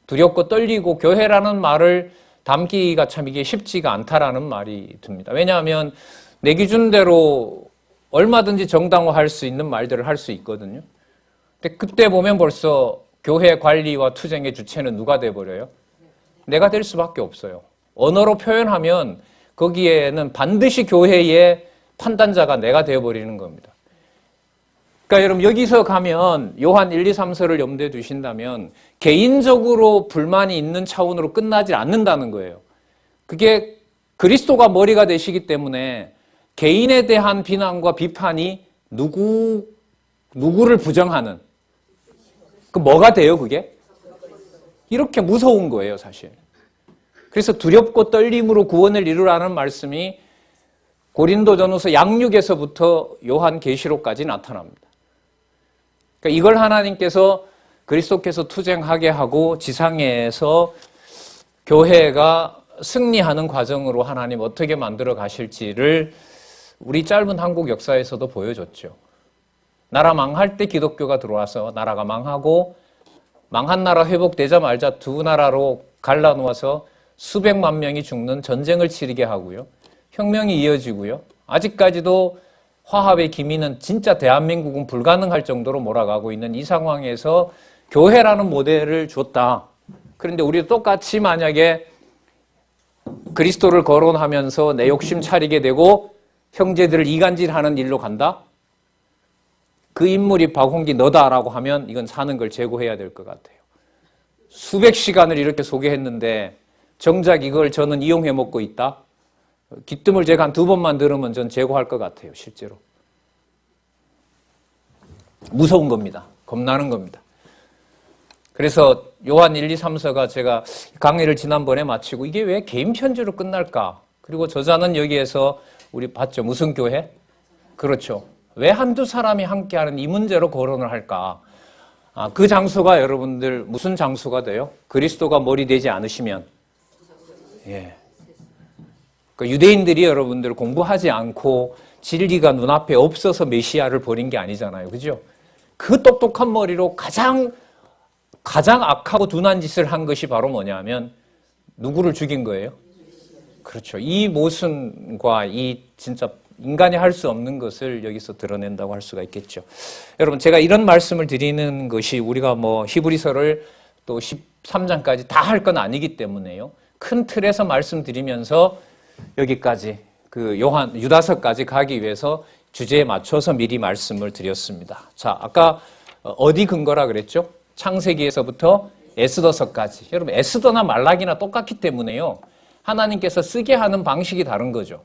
두렵고 떨리고 교회라는 말을 담기가 참 이게 쉽지가 않다라는 말이 듭니다. 왜냐하면 내 기준대로 얼마든지 정당화할 수 있는 말들을 할 수 있거든요. 근데 그때 보면 벌써 교회 관리와 투쟁의 주체는 누가 돼버려요? 내가 될 수밖에 없어요. 언어로 표현하면 거기에는 반드시 교회의 판단자가 내가 되어버리는 겁니다. 그러니까 여러분 여기서 가면 요한 1, 2, 3서를 염두에 두신다면 개인적으로 불만이 있는 차원으로 끝나지 않는다는 거예요. 그게 그리스도가 머리가 되시기 때문에 개인에 대한 비난과 비판이 누구를 부정하는 그 뭐가 돼요 그게? 이렇게 무서운 거예요 사실. 그래서 두렵고 떨림으로 구원을 이루라는 말씀이 고린도전후서 양육에서부터 요한계시록까지 나타납니다. 그러니까 이걸 하나님께서 그리스도께서 투쟁하게 하고 지상에서 교회가 승리하는 과정으로 하나님 어떻게 만들어 가실지를 우리 짧은 한국 역사에서도 보여줬죠. 나라 망할 때 기독교가 들어와서 나라가 망하고 망한 나라 회복되자마자 두 나라로 갈라놓아서 수백만 명이 죽는 전쟁을 치르게 하고요. 혁명이 이어지고요. 아직까지도 화합의 기미는 진짜 대한민국은 불가능할 정도로 몰아가고 있는 이 상황에서 교회라는 모델을 줬다. 그런데 우리도 똑같이 만약에 그리스도를 거론하면서 내 욕심 차리게 되고 형제들을 이간질하는 일로 간다? 그 인물이 박홍기 너다라고 하면 이건 사는 걸 재고해야 될 것 같아요. 수백 시간을 이렇게 소개했는데 정작 이걸 저는 이용해 먹고 있다? 기뜸을 제가 한 2번만 들으면 전 재고할 것 같아요. 실제로. 무서운 겁니다. 겁나는 겁니다. 그래서 요한 1, 2, 3서가 제가 강의를 지난번에 마치고 이게 왜 개인 편지로 끝날까? 그리고 저자는 여기에서 우리 봤죠. 무슨 교회? 그렇죠. 왜 한두 사람이 함께하는 이 문제로 거론을 할까? 그 장소가 여러분들 무슨 장소가 돼요? 그리스도가 머리 되지 않으시면 그 유대인들이 여러분들 공부하지 않고 진리가 눈앞에 없어서 메시아를 버린 게 아니잖아요. 그죠? 그 똑똑한 머리로 가장 악하고 둔한 짓을 한 것이 바로 뭐냐면 누구를 죽인 거예요? 그렇죠. 이 모순과 이 진짜 인간이 할 수 없는 것을 여기서 드러낸다고 할 수가 있겠죠. 여러분, 제가 이런 말씀을 드리는 것이 우리가 뭐 히브리서를 또 13장까지 다 할 건 아니기 때문에요. 큰 틀에서 말씀드리면서 여기까지 그 유다서까지 가기 위해서 주제에 맞춰서 미리 말씀을 드렸습니다. 자, 아까 어디 근거라 그랬죠? 창세기에서부터 에스더서까지. 여러분, 에스더나 말라기나 똑같기 때문에요. 하나님께서 쓰게 하는 방식이 다른 거죠.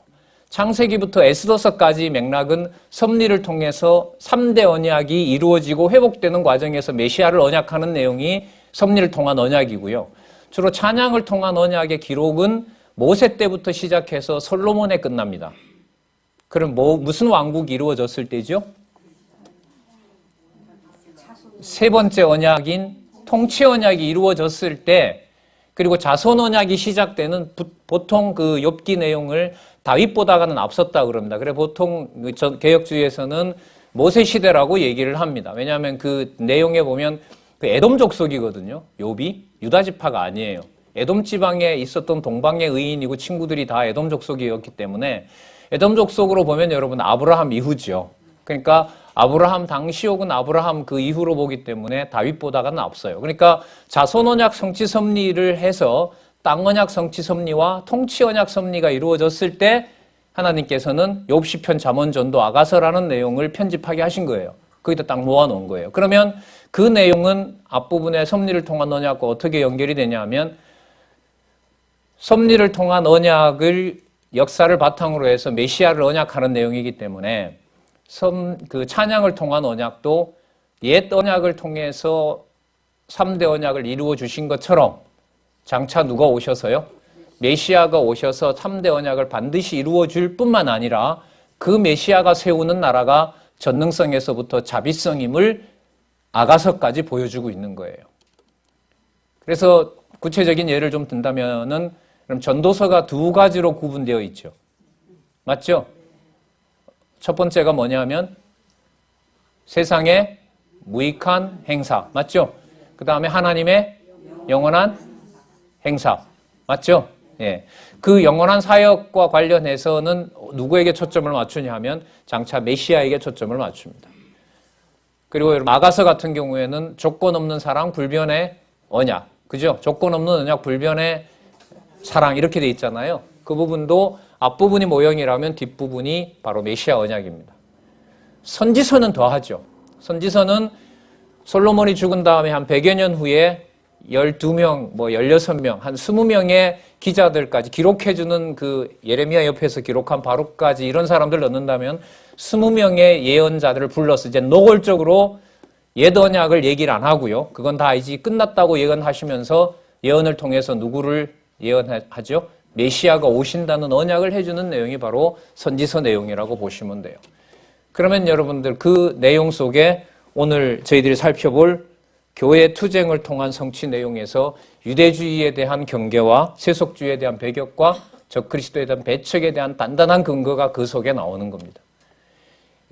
창세기부터 에스더서까지 맥락은 섭리를 통해서 3대 언약이 이루어지고 회복되는 과정에서 메시아를 언약하는 내용이 섭리를 통한 언약이고요. 주로 찬양을 통한 언약의 기록은 모세 때부터 시작해서 솔로몬에 끝납니다. 그럼 무슨 왕국이 이루어졌을 때죠? 세 번째 언약인 통치 언약이 이루어졌을 때, 그리고 자손 언약이 시작되는 보통 그 욥기 내용을 다윗보다는 앞섰다 그럽니다. 그래 보통 개혁주의에서는 모세 시대라고 얘기를 합니다. 왜냐하면 그 내용에 보면 그 에돔 족속이거든요. 욥이 유다 지파가 아니에요. 에돔 지방에 있었던 동방의 의인이고 친구들이 다 에돔 족속이었기 때문에 에돔 족속으로 보면 여러분 아브라함 이후죠. 그러니까 아브라함 당시 혹은 아브라함 그 이후로 보기 때문에 다윗보다는 앞서요. 그러니까 자손 언약 성취 섭리를 해서 땅 언약 성취 섭리와 통치 언약 섭리가 이루어졌을 때 하나님께서는 욥 시편 잠언 전도 아가서라는 내용을 편집하게 하신 거예요. 거기다 딱 모아놓은 거예요. 그러면 그 내용은 앞부분의 섭리를 통한 언약과 어떻게 연결이 되냐면 섭리를 통한 언약을 역사를 바탕으로 해서 메시아를 언약하는 내용이기 때문에 그 찬양을 통한 언약도 옛 언약을 통해서 3대 언약을 이루어 주신 것처럼 장차 누가 오셔서요? 메시아가 오셔서 3대 언약을 반드시 이루어 줄 뿐만 아니라 그 메시아가 세우는 나라가 전능성에서부터 자비성임을 아가서까지 보여주고 있는 거예요. 그래서 구체적인 예를 좀 든다면은 그럼 전도서가 두 가지로 구분되어 있죠. 맞죠? 첫 번째가 뭐냐면 세상의 무익한 행사. 맞죠? 그 다음에 하나님의 영원한 행사. 맞죠? 예. 그 영원한 사역과 관련해서는 누구에게 초점을 맞추냐 하면 장차 메시아에게 초점을 맞춥니다. 그리고 아가서 같은 경우에는 조건 없는 사랑, 불변의 언약. 그죠? 조건 없는 언약, 불변의 사랑 이렇게 돼 있잖아요. 그 부분도 앞부분이 모형이라면 뒷부분이 바로 메시아 언약입니다. 선지서는 더하죠. 선지서는 솔로몬이 죽은 다음에 한 100여 년 후에 12명, 16명, 한 20명의 기자들까지 기록해주는 그 예레미야 옆에서 기록한 바룩까지 이런 사람들 넣는다면 20명의 예언자들을 불러서 이제 노골적으로 옛 언약을 얘기를 안 하고요. 그건 다 이제 끝났다고 예언하시면서 예언을 통해서 누구를 예언하죠? 메시아가 오신다는 언약을 해주는 내용이 바로 선지서 내용이라고 보시면 돼요. 그러면 여러분들 그 내용 속에 오늘 저희들이 살펴볼 교회 투쟁을 통한 성취 내용에서 유대주의에 대한 경계와 세속주의에 대한 배격과 적그리스도에 대한 배척에 대한 단단한 근거가 그 속에 나오는 겁니다.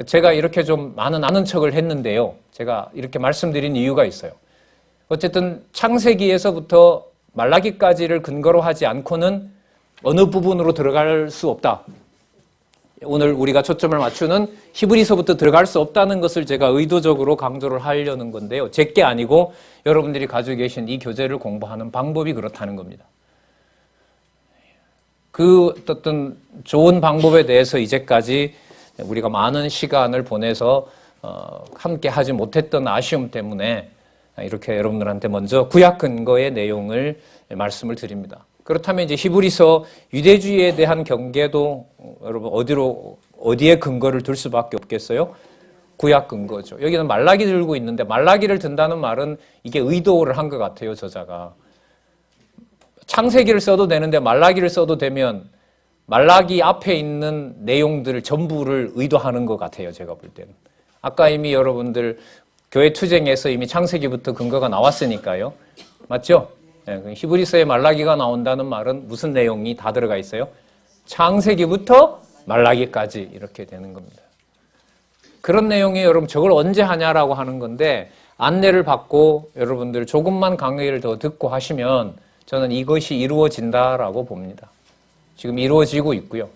제가 이렇게 좀 많은 아는 척을 했는데요. 제가 이렇게 말씀드린 이유가 있어요. 어쨌든 창세기에서부터 말라기까지를 근거로 하지 않고는 어느 부분으로 들어갈 수 없다. 오늘 우리가 초점을 맞추는 히브리서부터 들어갈 수 없다는 것을 제가 의도적으로 강조를 하려는 건데요. 제게 아니고 여러분들이 가지고 계신 이 교재를 공부하는 방법이 그렇다는 겁니다. 그 어떤 좋은 방법에 대해서 이제까지 우리가 많은 시간을 보내서 함께 하지 못했던 아쉬움 때문에 이렇게 여러분들한테 먼저 구약 근거의 내용을 말씀을 드립니다. 그렇다면 이제 히브리서 유대주의에 대한 경계도 여러분 어디에 근거를 둘 수밖에 없겠어요? 구약 근거죠. 여기는 말라기 들고 있는데 말라기를 든다는 말은 이게 의도를 한 것 같아요, 저자가. 창세기를 써도 되는데 말라기를 써도 되면 말라기 앞에 있는 내용들을 전부를 의도하는 것 같아요, 제가 볼 때는. 아까 이미 여러분들 교회 투쟁에서 이미 창세기부터 근거가 나왔으니까요. 맞죠? 네, 히브리서에 말라기가 나온다는 말은 무슨 내용이 다 들어가 있어요? 창세기부터 말라기까지 이렇게 되는 겁니다. 그런 내용이 여러분 저걸 언제 하냐라고 하는 건데 안내를 받고 여러분들 조금만 강의를 더 듣고 하시면 저는 이것이 이루어진다라고 봅니다. 지금 이루어지고 있고요.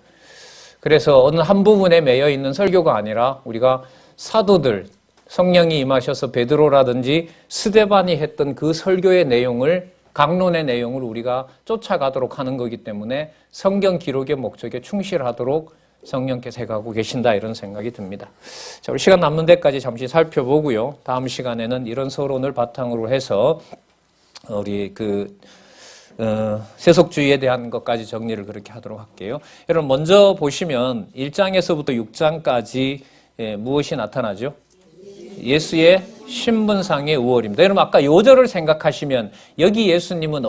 그래서 어느 한 부분에 매여 있는 설교가 아니라 우리가 사도들, 성령이 임하셔서 베드로라든지 스데반이 했던 그 설교의 내용을, 강론의 내용을 우리가 쫓아가도록 하는 거기 때문에 성경 기록의 목적에 충실하도록 성령께서 해가고 계신다, 이런 생각이 듭니다. 자, 우리 시간 남는 데까지 잠시 살펴보고요. 다음 시간에는 이런 서론을 바탕으로 해서 우리 세속주의에 대한 것까지 정리를 그렇게 하도록 할게요. 여러분 먼저 보시면 1장에서부터 6장까지 무엇이 나타나죠? 예수의 신분상의 우월입니다. 여러분 아까 요절을 생각하시면 여기 예수님은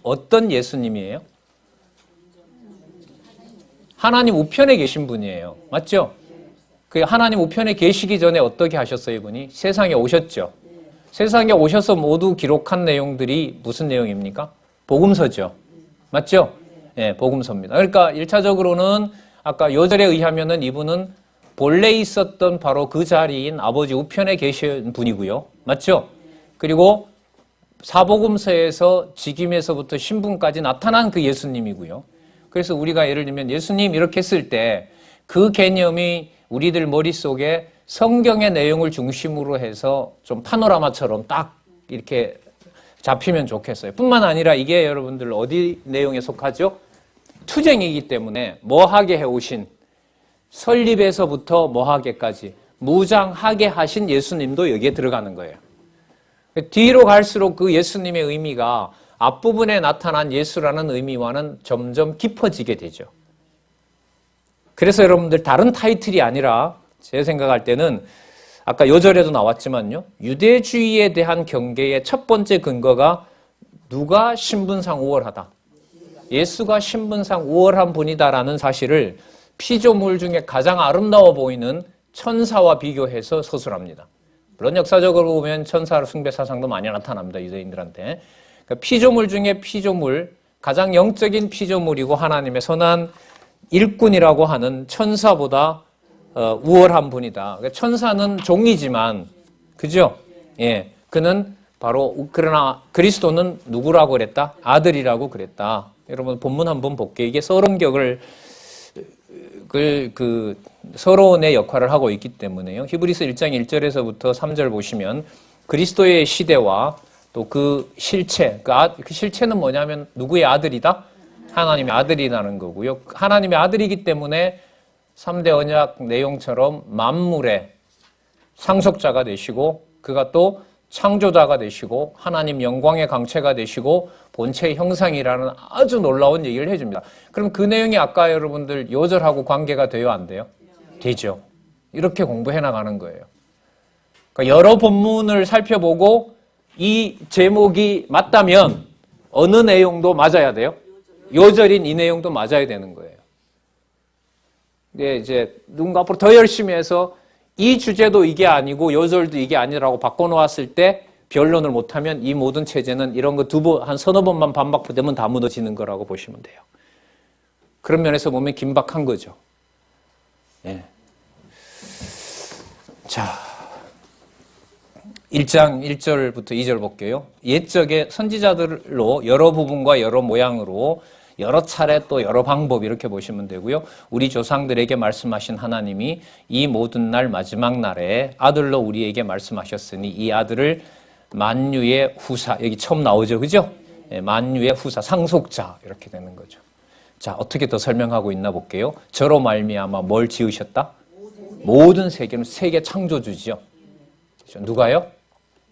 어떤 예수님이에요? 하나님 우편에 계신 분이에요. 맞죠? 그 하나님 우편에 계시기 전에 어떻게 하셨어요, 이분이? 세상에 오셨죠. 세상에 오셔서 모두 기록한 내용들이 무슨 내용입니까? 복음서죠. 맞죠? 예, 복음서입니다. 그러니까 1차적으로는 아까 요절에 의하면은 이분은 본래 있었던 바로 그 자리인 아버지 우편에 계신 분이고요. 맞죠? 그리고 사복음서에서 직임에서부터 신분까지 나타난 그 예수님이고요. 그래서 우리가 예를 들면 예수님 이렇게 했을 때 그 개념이 우리들 머릿속에 성경의 내용을 중심으로 해서 좀 파노라마처럼 딱 이렇게 잡히면 좋겠어요. 뿐만 아니라 이게 여러분들 어디 내용에 속하죠? 투쟁이기 때문에 뭐하게 해오신, 설립에서부터 뭐하게까지 무장하게 하신 예수님도 여기에 들어가는 거예요. 뒤로 갈수록 그 예수님의 의미가 앞부분에 나타난 예수라는 의미와는 점점 깊어지게 되죠. 그래서 여러분들 다른 타이틀이 아니라 제 생각할 때는 아까 요절에도 나왔지만요. 유대주의에 대한 경계의 첫 번째 근거가 누가 신분상 우월하다. 예수가 신분상 우월한 분이다라는 사실을 피조물 중에 가장 아름다워 보이는 천사와 비교해서 서술합니다. 물론 역사적으로 보면 천사 숭배 사상도 많이 나타납니다. 유대인들한테. 그러니까 피조물 중에 피조물, 가장 영적인 피조물이고 하나님의 선한 일꾼이라고 하는 천사보다 우월한 분이다. 그러니까 천사는 종이지만, 그죠? 예, 그는 바로, 그러나 그리스도는 누구라고 그랬다? 아들이라고 그랬다. 여러분 본문 한번 볼게요. 이게 서론격을 서론의 역할을 하고 있기 때문에요. 히브리서 1장 1절에서부터 3절 보시면 그리스도의 시대와 또 그 실체, 그 실체는 뭐냐면 누구의 아들이다? 하나님의 아들이라는 거고요. 하나님의 아들이기 때문에 3대 언약 내용처럼 만물의 상속자가 되시고 그가 또 창조자가 되시고 하나님 영광의 강체가 되시고 본체의 형상이라는 아주 놀라운 얘기를 해줍니다. 그럼 그 내용이 아까 여러분들 요절하고 관계가 돼요, 안 돼요? 되죠. 이렇게 공부해 나가는 거예요. 그러니까 여러 본문을 살펴보고 이 제목이 맞다면 어느 내용도 맞아야 돼요? 요절인 이 내용도 맞아야 되는 거예요. 근데 이제 누군가 앞으로 더 열심히 해서 이 주제도 이게 아니고 요절도 이게 아니라고 바꿔놓았을 때 변론을 못하면 이 모든 체제는 이런 거 한 서너 번만 반박되면 다 무너지는 거라고 보시면 돼요. 그런 면에서 보면 긴박한 거죠. 예. 자, 1장 1절부터 2절 볼게요. 옛적의 선지자들로 여러 부분과 여러 모양으로 여러 차례 또 여러 방법 이렇게 보시면 되고요. 우리 조상들에게 말씀하신 하나님이 이 모든 날 마지막 날에 아들로 우리에게 말씀하셨으니 이 아들을 만유의 후사, 여기 처음 나오죠, 그죠? 만유의 후사, 상속자 이렇게 되는 거죠. 자, 어떻게 더 설명하고 있나 볼게요. 저로 말미암아 뭘 지으셨다? 모든 세계는 세계 창조주죠. 누가요?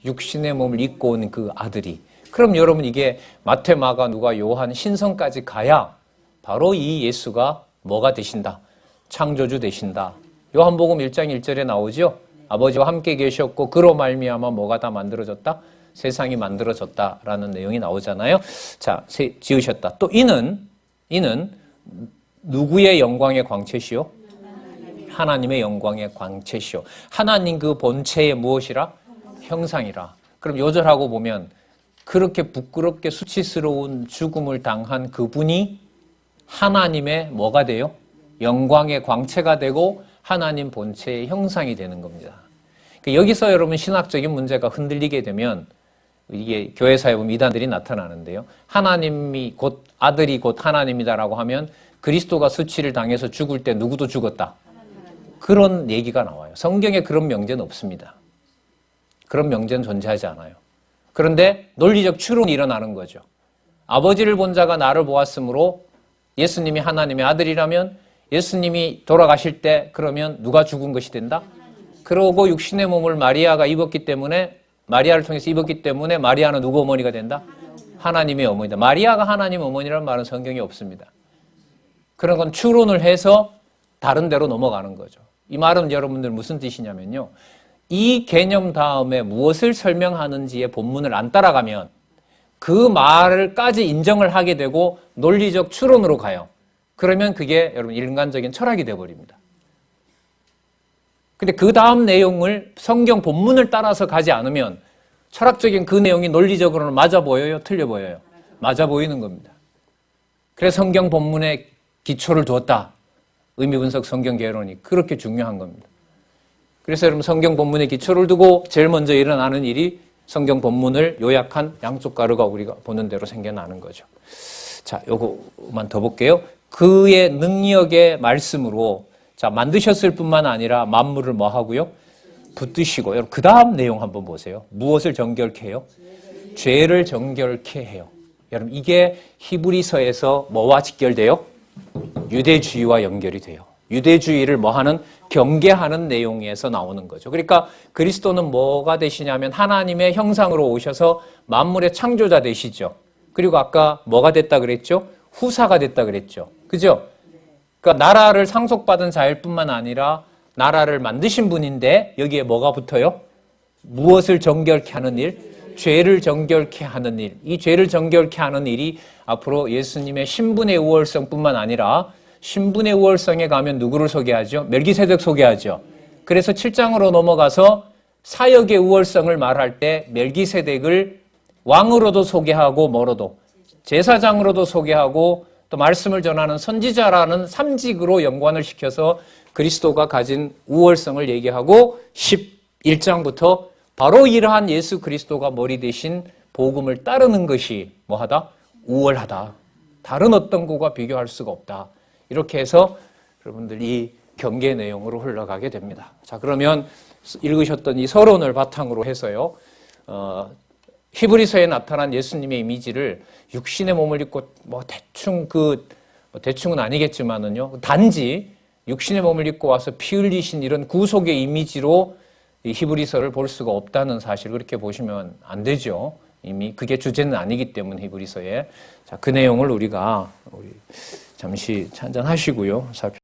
육신의 몸을 입고 온 그 아들이. 그럼 여러분 이게 마태, 마가, 누가, 요한, 신성까지 가야 바로 이 예수가 뭐가 되신다? 창조주 되신다. 요한복음 1장 1절에 나오죠. 아버지와 함께 계셨고 그로 말미암아 뭐가 다 만들어졌다? 세상이 만들어졌다라는 내용이 나오잖아요. 자, 지으셨다. 또 이는 누구의 영광의 광채시요? 하나님의 영광의 광채시요. 하나님 그 본체의 무엇이라? 형상이라. 그럼 요절하고 보면 그렇게 부끄럽게 수치스러운 죽음을 당한 그분이 하나님의 뭐가 돼요? 영광의 광채가 되고 하나님 본체의 형상이 되는 겁니다. 여기서 여러분 신학적인 문제가 흔들리게 되면 이게 교회사에 보면 이단들이 나타나는데요. 하나님이 곧 아들이 곧 하나님이다라고 하면 그리스도가 수치를 당해서 죽을 때 누구도 죽었다. 그런 얘기가 나와요. 성경에 그런 명제는 없습니다. 그런 명제는 존재하지 않아요. 그런데 논리적 추론이 일어나는 거죠. 아버지를 본 자가 나를 보았으므로 예수님이 하나님의 아들이라면 예수님이 돌아가실 때 그러면 누가 죽은 것이 된다? 그러고 육신의 몸을 마리아가 입었기 때문에 마리아를 통해서 입었기 때문에 마리아는 누구 어머니가 된다? 하나님의 어머니다. 마리아가 하나님 어머니라는 말은 성경에 없습니다. 그런 건 추론을 해서 다른 데로 넘어가는 거죠. 이 말은 여러분들 무슨 뜻이냐면요. 이 개념 다음에 무엇을 설명하는지의 본문을 안 따라가면 그 말을까지 인정을 하게 되고 논리적 추론으로 가요. 그러면 그게 여러분 인간적인 철학이 되어버립니다. 근데 그 다음 내용을 성경 본문을 따라서 가지 않으면 철학적인 그 내용이 논리적으로는 맞아 보여요? 틀려 보여요? 맞아 보이는 겁니다. 그래서 성경 본문에 기초를 두었다. 의미분석 성경 개론이 그렇게 중요한 겁니다. 그래서 여러분 성경 본문에 기초를 두고 제일 먼저 일어나는 일이 성경 본문을 요약한 양쪽 가루가 우리가 보는 대로 생겨나는 거죠. 자, 요거만 더 볼게요. 그의 능력의 말씀으로 자, 만드셨을 뿐만 아니라 만물을 뭐 하고요? 붙드시고. 여러분, 그 다음 내용 한번 보세요. 무엇을 정결케 해요? 죄를 정결케 해요. 여러분, 이게 히브리서에서 뭐와 직결돼요? 유대주의와 연결이 돼요. 유대주의를 뭐 하는? 경계하는 내용에서 나오는 거죠. 그러니까 그리스도는 뭐가 되시냐면 하나님의 형상으로 오셔서 만물의 창조자 되시죠. 그리고 아까 뭐가 됐다 그랬죠? 후사가 됐다 그랬죠. 그죠? 그러니까 나라를 상속받은 자일 뿐만 아니라 나라를 만드신 분인데 여기에 뭐가 붙어요? 무엇을 정결케 하는 일? 죄를 정결케 하는 일. 이 죄를 정결케 하는 일이 앞으로 예수님의 신분의 우월성뿐만 아니라 신분의 우월성에 가면 누구를 소개하죠? 멜기세덱 소개하죠. 그래서 7장으로 넘어가서 사역의 우월성을 말할 때 멜기세덱을 왕으로도 소개하고 뭐로도 제사장으로도 소개하고 또 말씀을 전하는 선지자라는 삼직으로 연관을 시켜서 그리스도가 가진 우월성을 얘기하고 11장부터 바로 이러한 예수 그리스도가 머리 대신 복음을 따르는 것이 뭐하다? 우월하다. 다른 어떤 것과 비교할 수가 없다. 이렇게 해서 여러분들 이 경계 내용으로 흘러가게 됩니다. 자, 그러면 읽으셨던 이 서론을 바탕으로 해서요. 히브리서에 나타난 예수님의 이미지를 육신의 몸을 입고 대충은 아니겠지만은요. 단지 육신의 몸을 입고 와서 피 흘리신 이런 구속의 이미지로 이 히브리서를 볼 수가 없다는 사실 그렇게 보시면 안 되죠. 이미 그게 주제는 아니기 때문에 히브리서에. 자, 그 내용을 우리 잠시 한잔 하시고요.